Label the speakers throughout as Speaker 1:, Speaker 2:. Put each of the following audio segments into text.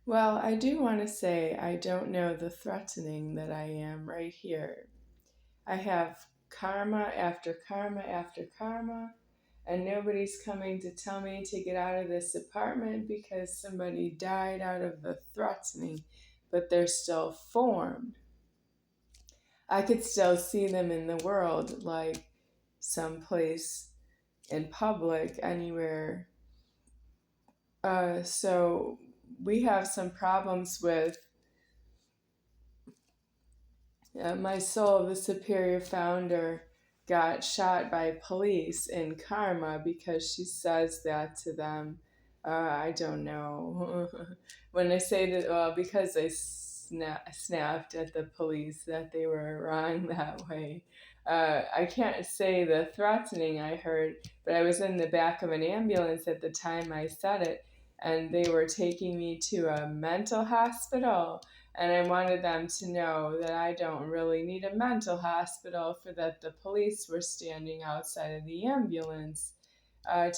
Speaker 1: Well, I do want to say I don't know the threatening that I am right here. I have karma after karma after karma, and nobody's coming to tell me to get out of this apartment because somebody died out of the threatening, but they're still formed. I could still see them in the world, like someplace in public, anywhere. So we have some problems with my soul, the superior founder, got shot by police in karma because she says that to them. I don't know. When I say that, well, because I snapped at the police that they were wrong that way. I can't say the threatening I heard, but I was in the back of an ambulance at the time I said it, and they were taking me to a mental hospital, and I wanted them to know that I don't really need a mental hospital for that the police were standing outside of the ambulance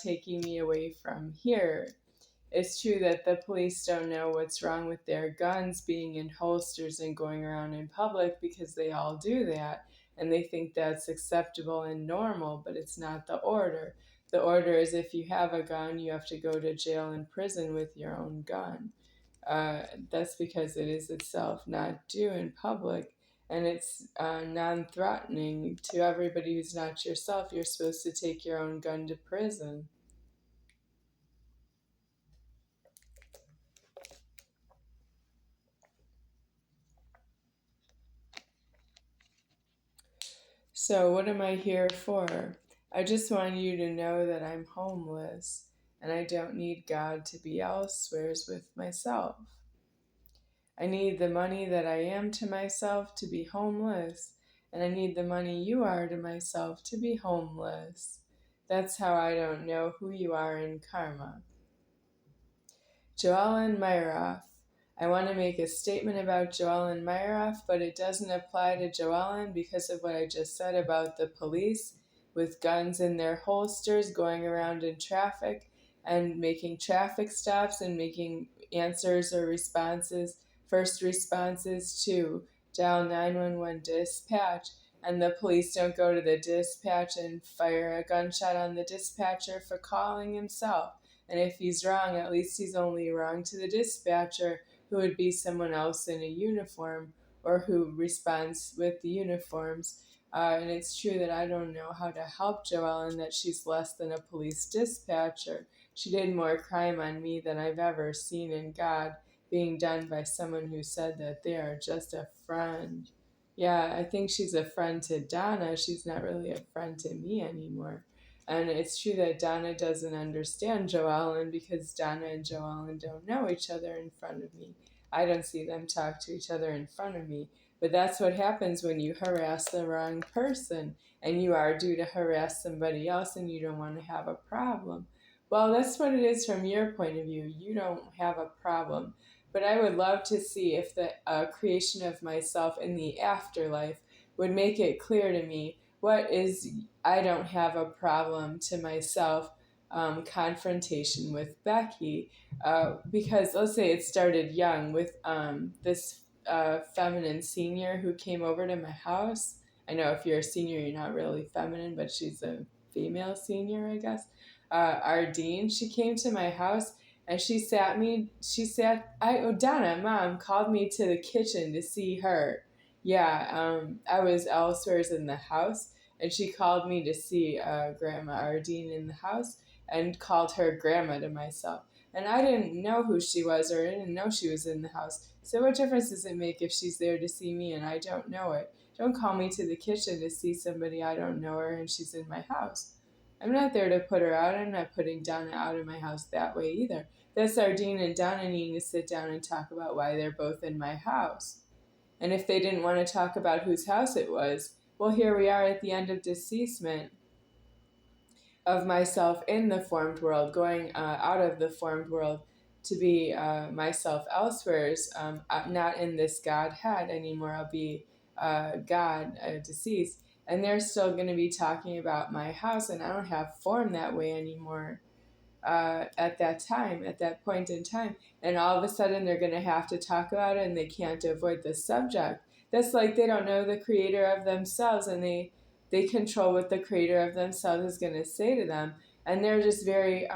Speaker 1: taking me away from here. It's true that the police don't know what's wrong with their guns being in holsters and going around in public because they all do that and they think that's acceptable and normal, but it's not the order. The order is if you have a gun, you have to go to jail and prison with your own gun. That's because it is itself not due in public, and it's non threatening to everybody who's not yourself. You're supposed to take your own gun to prison. So, what am I here for? I just want you to know that I'm homeless and I don't need God to be elsewheres with myself. I need the money that I am to myself to be homeless, and I need the money you are to myself to be homeless. That's how I don't know who you are in karma. Joellen Myroff. I want to make a statement about Joellen Myroff, but it doesn't apply to Joellen because of what I just said about the police with guns in their holsters going around in traffic and making traffic stops and making answers or responses, first responses to dial 911 dispatch. And the police don't go to the dispatch and fire a gunshot on the dispatcher for calling himself. And if he's wrong, at least he's only wrong to the dispatcher, who would be someone else in a uniform or who responds with the uniforms. And it's true that I don't know how to help Joelle and that she's less than a police dispatcher. She did more crime on me than I've ever seen in God being done by someone who said that they are just a friend. Yeah, I think she's a friend to Donna. She's not really a friend to me anymore. And it's true that Donna doesn't understand Joellen because Donna and Joellen don't know each other in front of me. I don't see them talk to each other in front of me. But that's what happens when you harass the wrong person and you are due to harass somebody else and you don't want to have a problem. Well, that's what it is from your point of view. You don't have a problem. But I would love to see if the creation of myself in the afterlife would make it clear to me what is I don't have a problem to myself confrontation with Becky. Because let's say it started young with this feminine senior who came over to my house. I know if you're a senior, you're not really feminine, but she's a female senior, I guess. Ardeen, she came to my house and Donna, mom, called me to the kitchen to see her. Yeah, I was elsewhere in the house, and she called me to see Grandma Ardeen in the house and called her grandma to myself. And I didn't know who she was or I didn't know she was in the house. So what difference does it make if she's there to see me and I don't know it? Don't call me to the kitchen to see somebody I don't know her and she's in my house. I'm not there to put her out. I'm not putting Donna out of my house that way either. That's Ardeen and Donna needing to sit down and talk about why they're both in my house. And if they didn't want to talk about whose house it was, well, here we are at the end of deceasement of myself in the formed world, going out of the formed world to be myself elsewheres, not in this Godhead anymore. I'll be God, deceased. And they're still going to be talking about my house, and I don't have form that way anymore. at that point in time. And all of a sudden they're going to have to talk about it and they can't avoid the subject. That's like they don't know the creator of themselves, and they control what the creator of themselves is going to say to them. And they're just very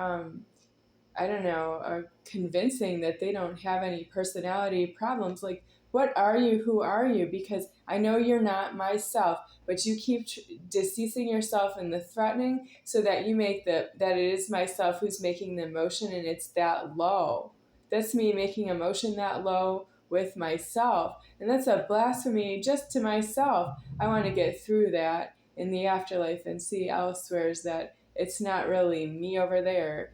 Speaker 1: I don't know, convincing that they don't have any personality problems. Like, what are you? Who are you? Because I know you're not myself, but you keep deceasing yourself in the threatening so that you make that it is myself who's making the emotion, and it's that low. That's me making emotion that low with myself. And that's a blasphemy just to myself. I want to get through that in the afterlife and see elsewhere that it's not really me over there,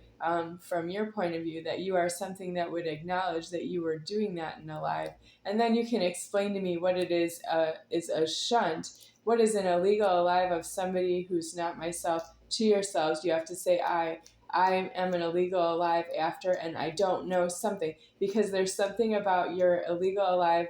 Speaker 1: from your point of view, that you are something that would acknowledge that you were doing that in a life. And then you can explain to me what it is a shunt. What is an illegal alive of somebody who's not myself to yourselves? You have to say, I am an illegal alive after, and I don't know something, because there's something about your illegal alive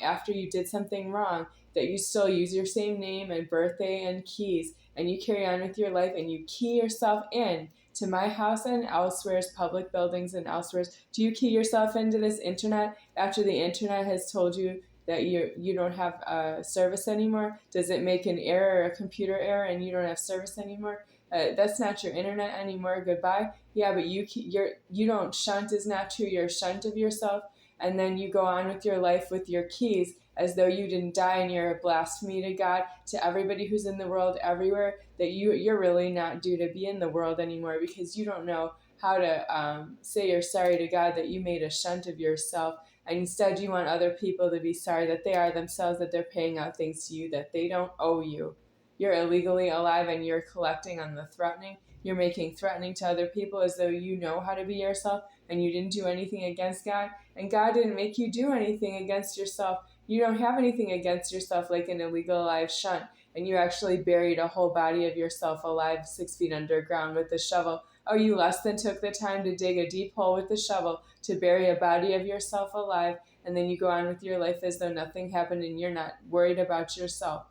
Speaker 1: after you did something wrong, that you still use your same name and birthday and keys, and you carry on with your life, and you key yourself in to my house and elsewhere's public buildings and elsewhere's. Do you key yourself into this internet after the internet has told you that you don't have service anymore? Does it make an error, a computer error, and you don't have service anymore? That's not your internet anymore. Goodbye. Yeah, but you don't shunt is not true. You're a shunt of yourself, and then you go on with your life with your keys as though you didn't die, and you're a blasphemy to God, to everybody who's in the world everywhere, that you're really not due to be in the world anymore, because you don't know how to say you're sorry to God that you made a shunt of yourself, and instead you want other people to be sorry that they are themselves, that they're paying out things to you that they don't owe you. You're illegally alive, and you're collecting on the threatening. You're making threatening to other people as though you know how to be yourself, and you didn't do anything against God, and God didn't make you do anything against yourself. You don't have anything against yourself like an illegal alive shunt, and you actually buried a whole body of yourself alive 6 feet underground with a shovel. Oh, you less than took the time to dig a deep hole with a shovel to bury a body of yourself alive, and then you go on with your life as though nothing happened, and you're not worried about yourself.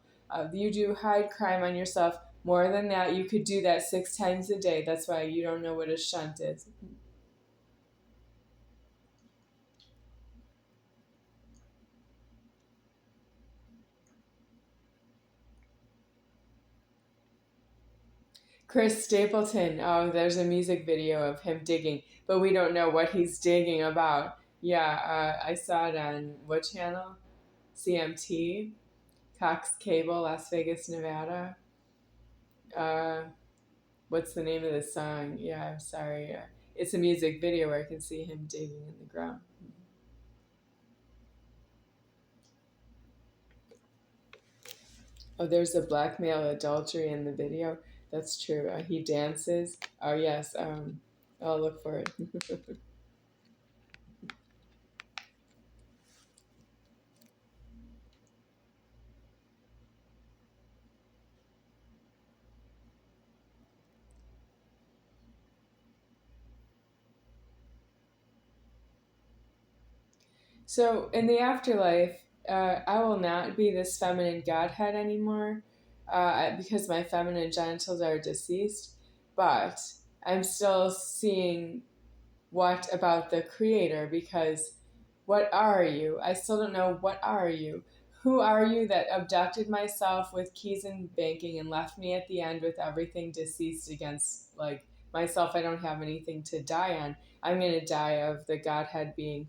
Speaker 1: You do hide crime on yourself more than that. You could do that 6 times a day. That's why you don't know what a shunt is. Chris Stapleton. Oh, there's a music video of him digging, but we don't know what he's digging about. Yeah, I saw it on what channel? CMT, Cox Cable, Las Vegas, Nevada. Uh, what's the name of the song? Yeah, I'm sorry. It's a music video where I can see him digging in the ground. Oh, there's a blackmail adultery in the video. That's true. He dances. Oh, yes. I'll look for it. So, in the afterlife, I will not be this feminine godhead anymore, because my feminine genitals are deceased, but I'm still seeing what about the creator, because what are you? I still don't know, what are you? Who are you that abducted myself with keys and banking and left me at the end with everything deceased against, like, myself? I don't have anything to die on. I'm going to die of the godhead being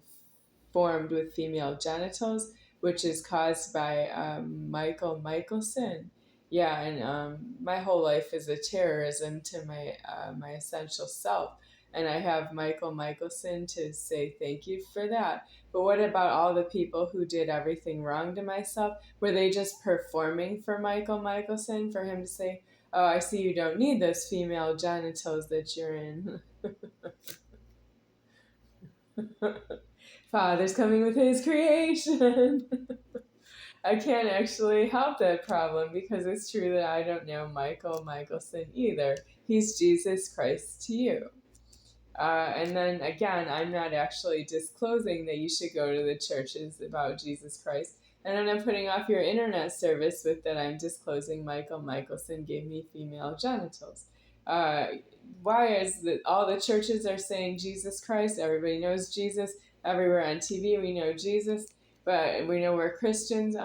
Speaker 1: formed with female genitals, which is caused by Michael Michelson. Yeah, and my whole life is a terrorism to my essential self, and I have Michael Michelson to say thank you for that. But what about all the people who did everything wrong to myself? Were they just performing for Michael Michelson for him to say, "Oh, I see you don't need those female genitals that you're in"? Father's coming with his creation. I can't actually help that problem, because it's true that I don't know Michael Michelson either. He's Jesus Christ to you. And then again, I'm not actually disclosing that you should go to the churches about Jesus Christ. And then I'm putting off your internet service with that I'm disclosing Michael Michelson gave me female genitals. Uh, why is that all the churches are saying Jesus Christ? Everybody knows Jesus. Everywhere on TV, we know Jesus, but we know we're Christians.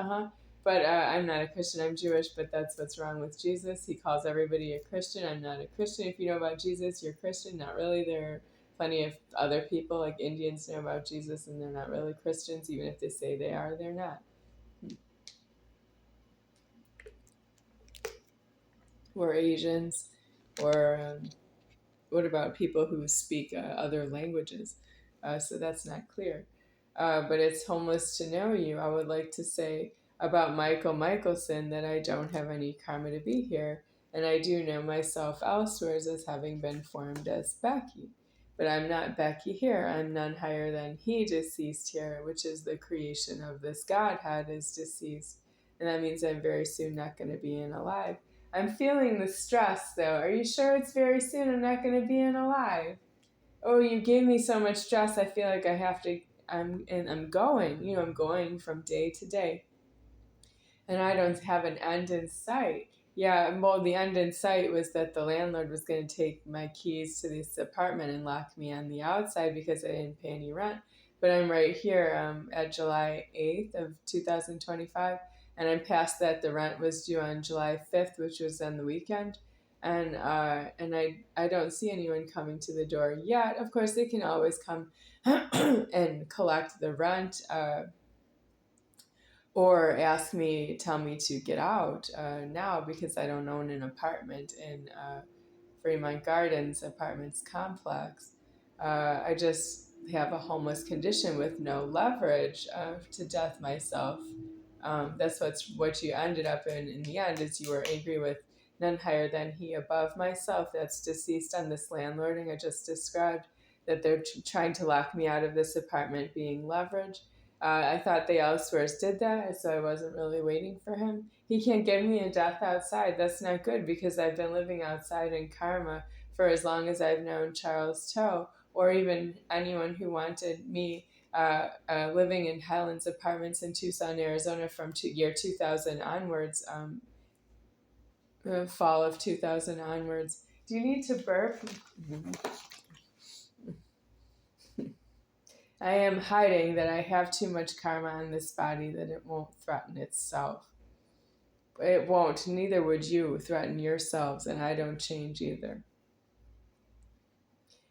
Speaker 1: But I'm not a Christian. I'm Jewish, but that's what's wrong with Jesus. He calls everybody a Christian. I'm not a Christian. If you know about Jesus, you're Christian. Not really. There are plenty of other people, like Indians, know about Jesus, and they're not really Christians. Even if they say they are, they're not. Or Asians, or what about people who speak other languages? So that's not clear. But it's homeless to know you. I would like to say about Michael Michelson that I don't have any karma to be here, and I do know myself elsewhere as having been formed as Becky. But I'm not Becky here. I'm none higher than he deceased here, which is the creation of this Godhead is deceased. And that means I'm very soon not going to be in alive. I'm feeling the stress, though. Are you sure it's very soon I'm not going to be in alive? Oh, you gave me so much stress. I feel like I have to. I'm going. I'm going from day to day, and I don't have an end in sight. Yeah, well, the end in sight was that the landlord was going to take my keys to this apartment and lock me on the outside because I didn't pay any rent. But I'm right here at July 8th of 2025, and I'm past that. The rent was due on July 5th, which was on the weekend. And I don't see anyone coming to the door yet. Of course, they can always come and collect the rent. Or tell me to get out now because I don't own an apartment in Fremont Gardens Apartments Complex. I just have a homeless condition with no leverage to death myself. That's what you ended up in the end is you were angry with none higher than he above myself that's deceased on this landlording I just described, that they're trying to lock me out of this apartment being leverage. I thought the elsewheres did that, so I wasn't really waiting for him. He can't give me a death outside. That's not good because I've been living outside in karma for as long as I've known Charles Toh, or even anyone who wanted me living in Highlands Apartments in Tucson, Arizona from year 2000 onwards, fall of 2000 onwards. Do you need to burp? I am hiding that I have too much karma on this body that it won't threaten itself. It won't. Neither would you threaten yourselves, and I don't change either.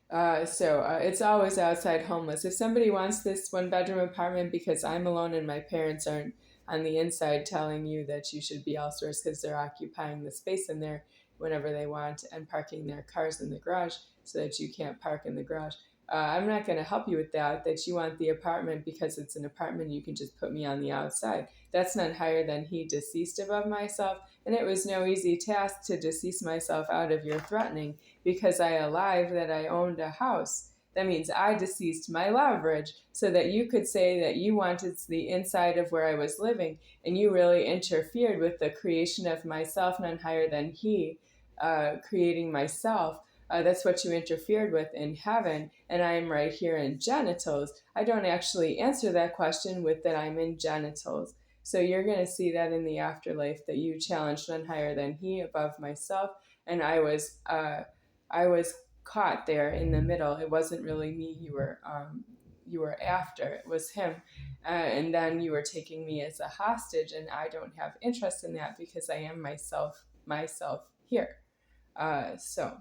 Speaker 1: So it's always outside homeless. If somebody wants this one-bedroom apartment because I'm alone and my parents aren't on the inside telling you that you should be elsewhere because they're occupying the space in there whenever they want and parking their cars in the garage so that you can't park in the garage. I'm not going to help you with that you want the apartment because it's an apartment, you can just put me on the outside. That's none higher than he deceased above myself, and it was no easy task to decease myself out of your threatening because I alive that I owned a house. That means I deceased my leverage so that you could say that you wanted the inside of where I was living, and you really interfered with the creation of myself, none higher than he, creating myself. That's what you interfered with in heaven, and I am right here in genitals. I don't actually answer that question with that I'm in genitals. So you're going to see that in the afterlife that you challenged none higher than he above myself, and I was caught there in the middle. It wasn't really me you were after. It was him, and then you were taking me as a hostage, and I don't have interest in that because I am myself here. So.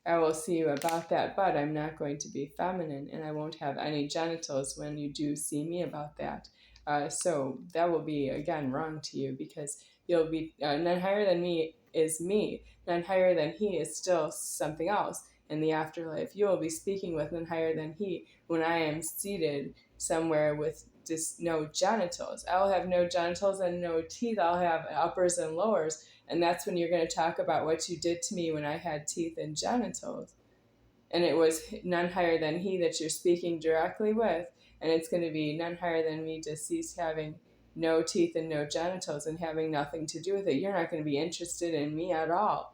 Speaker 1: I will see you about that, but I'm not going to be feminine and I won't have any genitals when you do see me about that. So that will be, again, wrong to you because you'll be, none higher than me is me. None higher than he is still something else in the afterlife. You will be speaking with none higher than he when I am seated somewhere with just no genitals. I'll have no genitals and no teeth. I'll have uppers and lowers. And that's when you're going to talk about what you did to me when I had teeth and genitals. And it was none higher than he that you're speaking directly with. And it's going to be none higher than me deceased having no teeth and no genitals and having nothing to do with it. You're not going to be interested in me at all.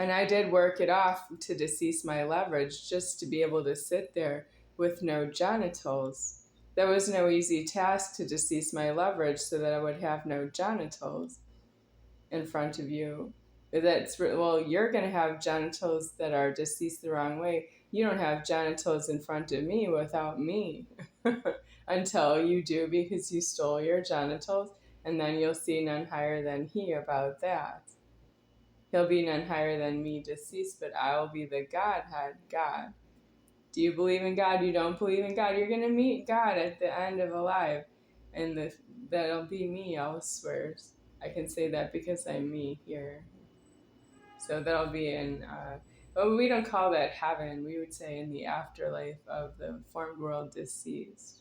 Speaker 1: And I did work it off to decease my leverage just to be able to sit there with no genitals. That was no easy task to decease my leverage so that I would have no genitals in front of you. Well, you're going to have genitals that are deceased the wrong way. You don't have genitals in front of me without me until you do, because you stole your genitals, and then you'll see none higher than he about that. He'll be none higher than me deceased, but I will be the Godhead, God. Do you believe in God? You don't believe in God? You're going to meet God at the end of alive, and that'll be me, I swear. I can say that because I'm me here. So that'll be in, but we don't call that heaven. We would say in the afterlife of the formed world deceased.